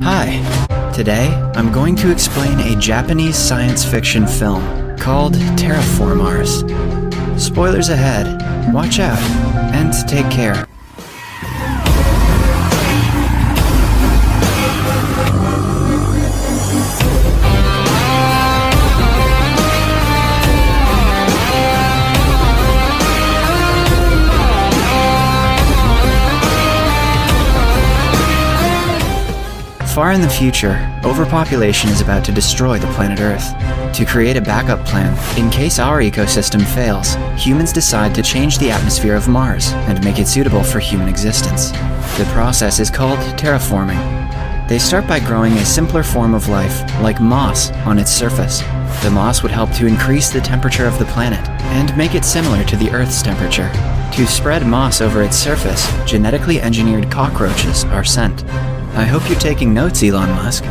Hi! Today, I'm going to explain a Japanese science fiction film called Terraformars. Spoilers ahead, watch out, and take care. Far in the future, overpopulation is about to destroy the planet Earth. To create a backup plan, in case our ecosystem fails, humans decide to change the atmosphere of Mars and make it suitable for human existence. The process is called terraforming. They start by growing a simpler form of life, like moss, on its surface. The moss would help to increase the temperature of the planet and make it similar to the Earth's temperature. To spread moss over its surface, genetically engineered cockroaches are sent. I hope you're taking notes, Elon Musk.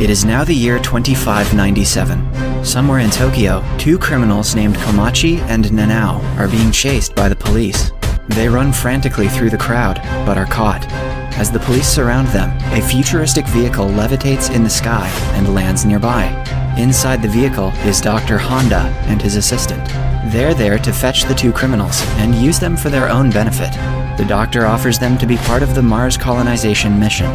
It is now the year 2597. Somewhere in Tokyo, two criminals named Komachi and Nanao are being chased by the police. They run frantically through the crowd, but are caught. As the police surround them, a futuristic vehicle levitates in the sky and lands nearby. Inside the vehicle is Dr. Honda and his assistant. They're there to fetch the two criminals and use them for their own benefit. The doctor offers them to be part of the Mars colonization mission.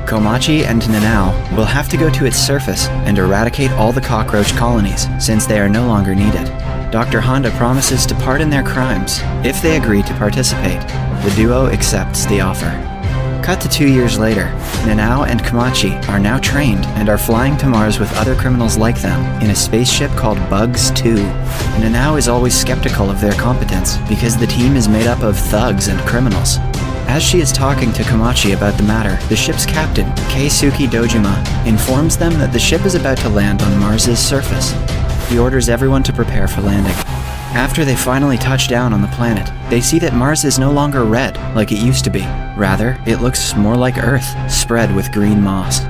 Komachi and Nanao will have to go to its surface and eradicate all the cockroach colonies, since they are no longer needed. Dr. Honda promises to pardon their crimes if they agree to participate. The duo accepts the offer. Cut to 2 years later, Nanao and Komachi are now trained and are flying to Mars with other criminals like them in a spaceship called Bugs 2. Nanao is always skeptical of their competence because the team is made up of thugs and criminals. As she is talking to Komachi about the matter, the ship's captain, Keisuke Dojima, informs them that the ship is about to land on Mars's surface. He orders everyone to prepare for landing. After they finally touch down on the planet, they see that Mars is no longer red like it used to be. Rather, it looks more like Earth, spread with green moss.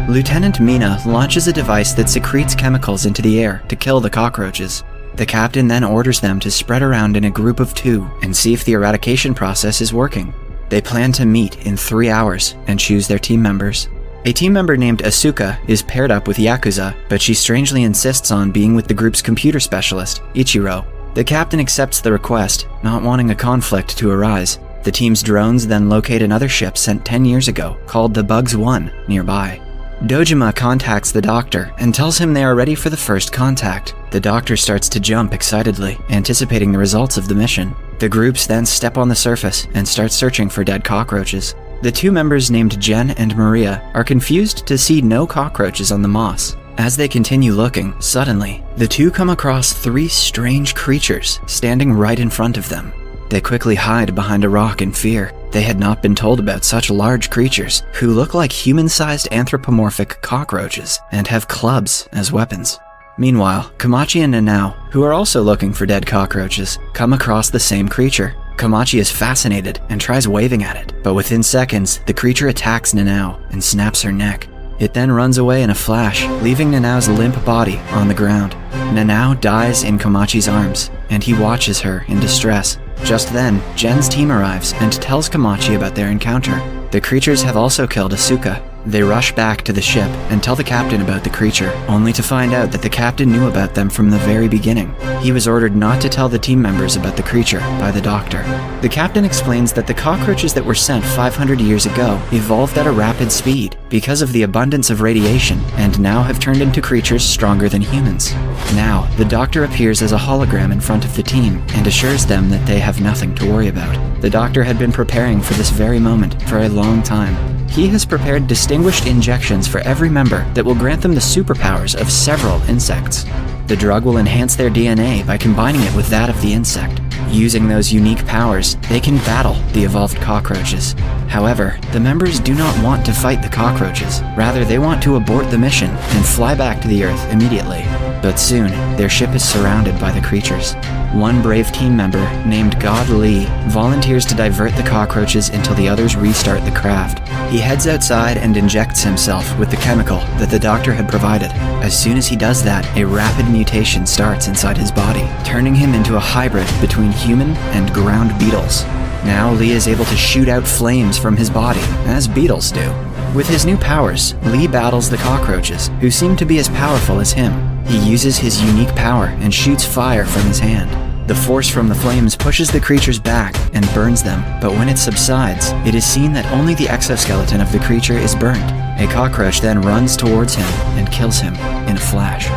Lieutenant Mina launches a device that secretes chemicals into the air to kill the cockroaches. The captain then orders them to spread around in a group of 2 and see if the eradication process is working. They plan to meet in 3 hours and choose their team members. A team member named Asuka is paired up with Yakuza, but she strangely insists on being with the group's computer specialist, Ichiro. The captain accepts the request, not wanting a conflict to arise. The team's drones then locate another ship sent 10 years ago, called the Bugs 1, nearby. Dojima contacts the doctor and tells him they are ready for the first contact. The doctor starts to jump excitedly, anticipating the results of the mission. The groups then step on the surface and start searching for dead cockroaches. The 2 members named Jen and Maria are confused to see no cockroaches on the moss. As they continue looking, suddenly, the 2 come across 3 strange creatures standing right in front of them. They quickly hide behind a rock in fear. They had not been told about such large creatures, who look like human-sized anthropomorphic cockroaches and have clubs as weapons. Meanwhile, Komachi and Nanao, who are also looking for dead cockroaches, come across the same creature. Komachi is fascinated and tries waving at it, but within seconds, the creature attacks Nanao and snaps her neck. It then runs away in a flash, leaving Nanao's limp body on the ground. Nanao dies in Komachi's arms, and he watches her in distress. Just then, Jen's team arrives and tells Komachi about their encounter. The creatures have also killed Asuka. They rush back to the ship and tell the captain about the creature, only to find out that the captain knew about them from the very beginning. He was ordered not to tell the team members about the creature by the doctor. The captain explains that the cockroaches that were sent 500 years ago evolved at a rapid speed because of the abundance of radiation and now have turned into creatures stronger than humans. Now, the doctor appears as a hologram in front of the team and assures them that they have nothing to worry about. The doctor had been preparing for this very moment for a long time. He has prepared distinguished injections for every member that will grant them the superpowers of several insects. The drug will enhance their DNA by combining it with that of the insect. Using those unique powers, they can battle the evolved cockroaches. However, the members do not want to fight the cockroaches. Rather, they want to abort the mission and fly back to the Earth immediately. But soon, their ship is surrounded by the creatures. One brave team member, named God Lee, volunteers to divert the cockroaches until the others restart the craft. He heads outside and injects himself with the chemical that the doctor had provided. As soon as he does that, a rapid mutation starts inside his body, turning him into a hybrid between human and ground beetles. Now Lee is able to shoot out flames from his body, as beetles do. With his new powers, Lee battles the cockroaches, who seem to be as powerful as him. He uses his unique power and shoots fire from his hand. The force from the flames pushes the creatures back and burns them, but when it subsides, it is seen that only the exoskeleton of the creature is burnt. A cockroach then runs towards him and kills him in a flash.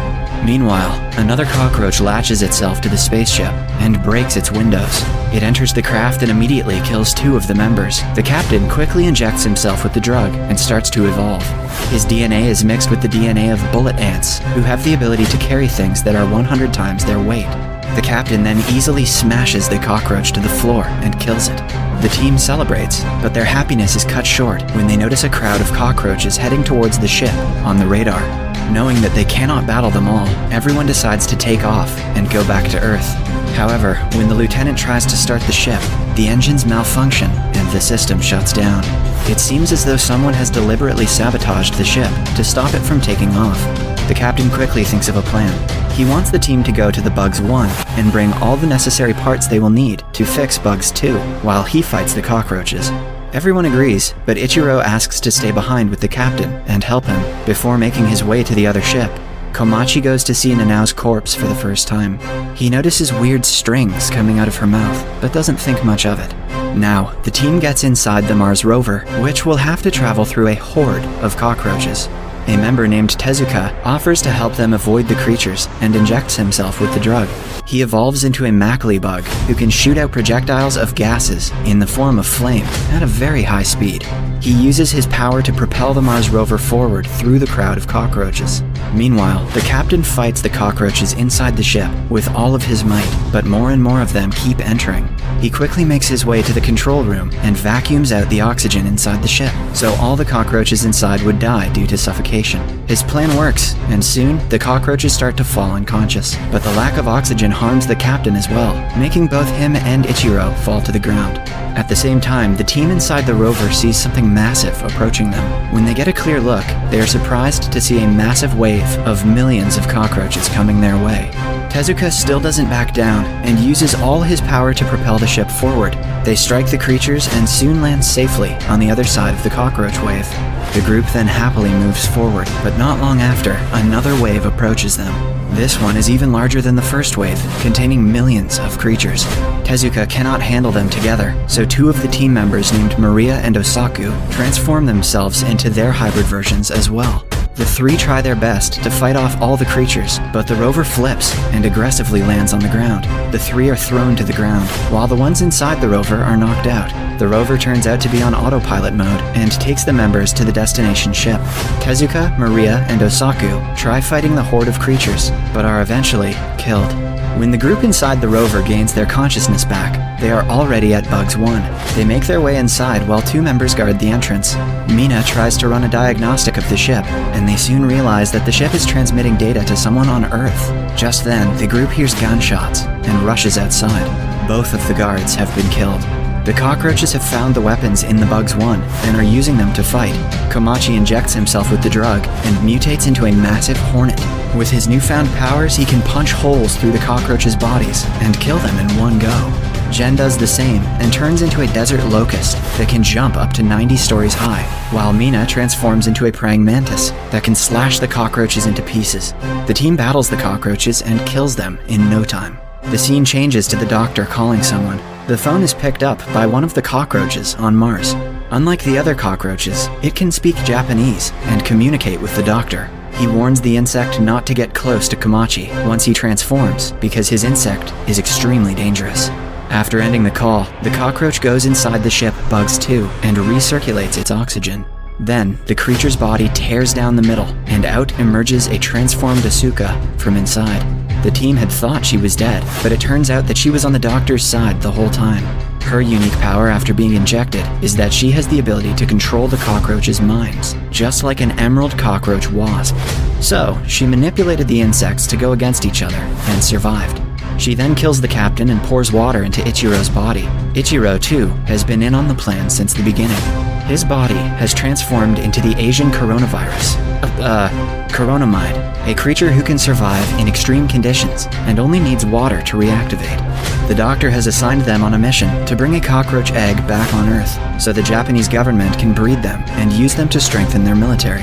Meanwhile, another cockroach latches itself to the spaceship and breaks its windows. It enters the craft and immediately kills 2 of the members. The captain quickly injects himself with the drug and starts to evolve. His DNA is mixed with the DNA of bullet ants, who have the ability to carry things that are 100 times their weight. The captain then easily smashes the cockroach to the floor and kills it. The team celebrates, but their happiness is cut short when they notice a crowd of cockroaches heading towards the ship on the radar. Knowing that they cannot battle them all, everyone decides to take off and go back to Earth. However, when the lieutenant tries to start the ship, the engines malfunction and the system shuts down. It seems as though someone has deliberately sabotaged the ship to stop it from taking off. The captain quickly thinks of a plan. He wants the team to go to the Bugs 1 and bring all the necessary parts they will need to fix Bugs 2 while he fights the cockroaches. Everyone agrees, but Ichiro asks to stay behind with the captain and help him before making his way to the other ship. Komachi goes to see Nanao's corpse for the first time. He notices weird strings coming out of her mouth, but doesn't think much of it. Now, the team gets inside the Mars rover, which will have to travel through a horde of cockroaches. A member named Tezuka offers to help them avoid the creatures and injects himself with the drug. He evolves into a Mackley bug who can shoot out projectiles of gases in the form of flame at a very high speed. He uses his power to propel the Mars rover forward through the crowd of cockroaches. Meanwhile, the captain fights the cockroaches inside the ship with all of his might, but more and more of them keep entering. He quickly makes his way to the control room and vacuums out the oxygen inside the ship, so all the cockroaches inside would die due to suffocation. His plan works, and soon the cockroaches start to fall unconscious, but the lack of oxygen harms the captain as well, making both him and Ichiro fall to the ground. At the same time, the team inside the rover sees something massive approaching them. When they get a clear look, they are surprised to see a massive wave of millions of cockroaches coming their way. Tezuka still doesn't back down and uses all his power to propel the ship forward. They strike the creatures and soon land safely on the other side of the cockroach wave. The group then happily moves forward, but not long after, another wave approaches them. This one is even larger than the first wave, containing millions of creatures. Tezuka cannot handle them together, so 2 of the team members named Maria and Osaku transform themselves into their hybrid versions as well. The 3 try their best to fight off all the creatures, but the rover flips and aggressively lands on the ground. The 3 are thrown to the ground, while the ones inside the rover are knocked out. The rover turns out to be on autopilot mode and takes the members to the destination ship. Tezuka, Maria, and Osaku try fighting the horde of creatures, but are eventually killed. When the group inside the rover gains their consciousness back, they are already at Bugs 1. They make their way inside while 2 members guard the entrance. Mina tries to run a diagnostic of the ship, and they soon realize that the ship is transmitting data to someone on Earth. Just then, the group hears gunshots and rushes outside. Both of the guards have been killed. The cockroaches have found the weapons in the Bugs 1 and are using them to fight. Komachi injects himself with the drug and mutates into a massive hornet. With his newfound powers, he can punch holes through the cockroaches' bodies and kill them in one go. Jen does the same and turns into a desert locust that can jump up to 90 stories high, while Mina transforms into a praying mantis that can slash the cockroaches into pieces. The team battles the cockroaches and kills them in no time. The scene changes to the doctor calling someone. The phone is picked up by one of the cockroaches on Mars. Unlike the other cockroaches, it can speak Japanese and communicate with the doctor. He warns the insect not to get close to Komachi once he transforms because his insect is extremely dangerous. After ending the call, the cockroach goes inside the ship Bugs 2 and recirculates its oxygen. Then, the creature's body tears down the middle, and out emerges a transformed Asuka from inside. The team had thought she was dead, but it turns out that she was on the doctor's side the whole time. Her unique power after being injected is that she has the ability to control the cockroaches' minds, just like an emerald cockroach wasp. So, she manipulated the insects to go against each other, and survived. She then kills the captain and pours water into Ichiro's body. Ichiro, too, has been in on the plan since the beginning. His body has transformed into the Asian coronavirus, Coronamide, a creature who can survive in extreme conditions and only needs water to reactivate. The doctor has assigned them on a mission to bring a cockroach egg back on Earth so the Japanese government can breed them and use them to strengthen their military.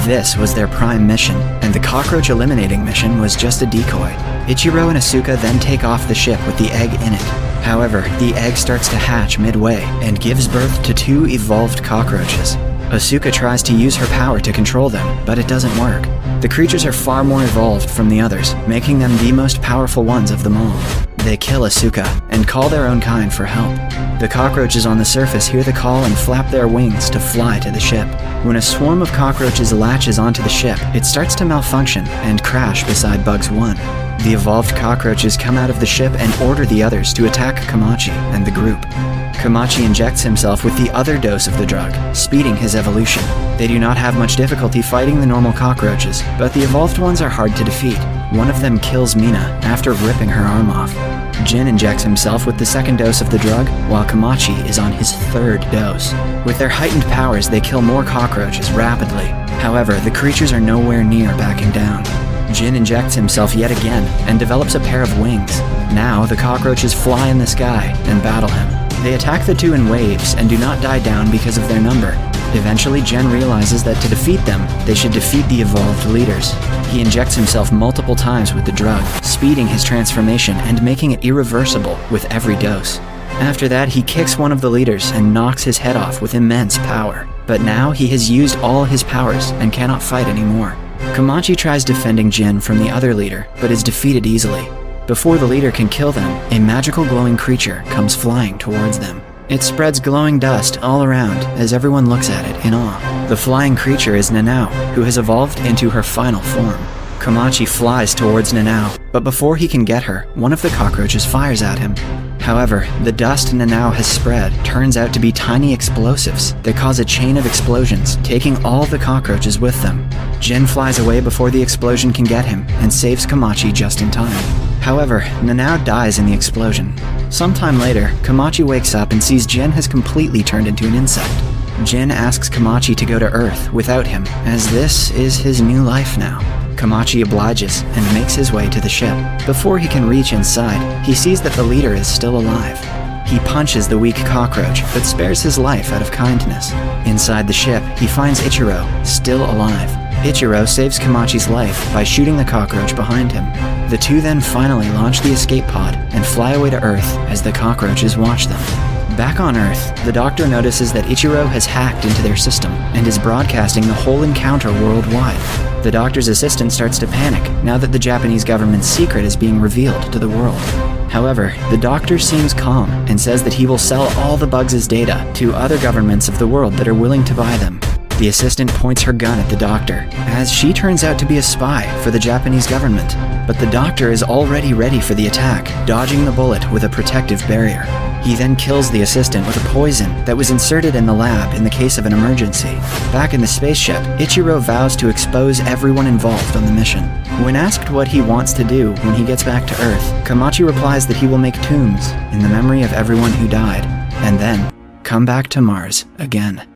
This was their prime mission, and the cockroach eliminating mission was just a decoy. Ichiro and Asuka then take off the ship with the egg in it. However, the egg starts to hatch midway and gives birth to 2 evolved cockroaches. Asuka tries to use her power to control them, but it doesn't work. The creatures are far more evolved from the others, making them the most powerful ones of them all. They kill Asuka and call their own kind for help. The cockroaches on the surface hear the call and flap their wings to fly to the ship. When a swarm of cockroaches latches onto the ship, it starts to malfunction and crash beside Bugs 1. The evolved cockroaches come out of the ship and order the others to attack Komachi and the group. Komachi injects himself with the other dose of the drug, speeding his evolution. They do not have much difficulty fighting the normal cockroaches, but the evolved ones are hard to defeat. One of them kills Mina after ripping her arm off. Jin injects himself with the second dose of the drug, while Komachi is on his 3rd dose. With their heightened powers, they kill more cockroaches rapidly. However, the creatures are nowhere near backing down. Jin injects himself yet again and develops a pair of wings. Now, the cockroaches fly in the sky and battle him. They attack the 2 in waves and do not die down because of their number. Eventually, Jin realizes that to defeat them, they should defeat the evolved leaders. He injects himself multiple times with the drug, speeding his transformation and making it irreversible with every dose. After that, he kicks one of the leaders and knocks his head off with immense power. But now he has used all his powers and cannot fight anymore. Komachi tries defending Jin from the other leader, but is defeated easily. Before the leader can kill them, a magical glowing creature comes flying towards them. It spreads glowing dust all around as everyone looks at it in awe. The flying creature is Nanao, who has evolved into her final form. Komachi flies towards Nanao, but before he can get her, one of the cockroaches fires at him. However, the dust Nanao has spread turns out to be tiny explosives that cause a chain of explosions, taking all the cockroaches with them. Jin flies away before the explosion can get him and saves Komachi just in time. However, Nanao dies in the explosion. Sometime later, Komachi wakes up and sees Jin has completely turned into an insect. Jin asks Komachi to go to Earth without him, as this is his new life now. Komachi obliges and makes his way to the ship. Before he can reach inside, he sees that the leader is still alive. He punches the weak cockroach, but spares his life out of kindness. Inside the ship, he finds Ichiro, still alive. Ichiro saves Komachi's life by shooting the cockroach behind him. The 2 then finally launch the escape pod and fly away to Earth as the cockroaches watch them. Back on Earth, the doctor notices that Ichiro has hacked into their system and is broadcasting the whole encounter worldwide. The doctor's assistant starts to panic now that the Japanese government's secret is being revealed to the world. However, the doctor seems calm and says that he will sell all the Bugs' data to other governments of the world that are willing to buy them. The assistant points her gun at the doctor, as she turns out to be a spy for the Japanese government. But the doctor is already ready for the attack, dodging the bullet with a protective barrier. He then kills the assistant with a poison that was inserted in the lab in the case of an emergency. Back in the spaceship, Ichiro vows to expose everyone involved on the mission. When asked what he wants to do when he gets back to Earth, Komachi replies that he will make tombs in the memory of everyone who died, and then come back to Mars again.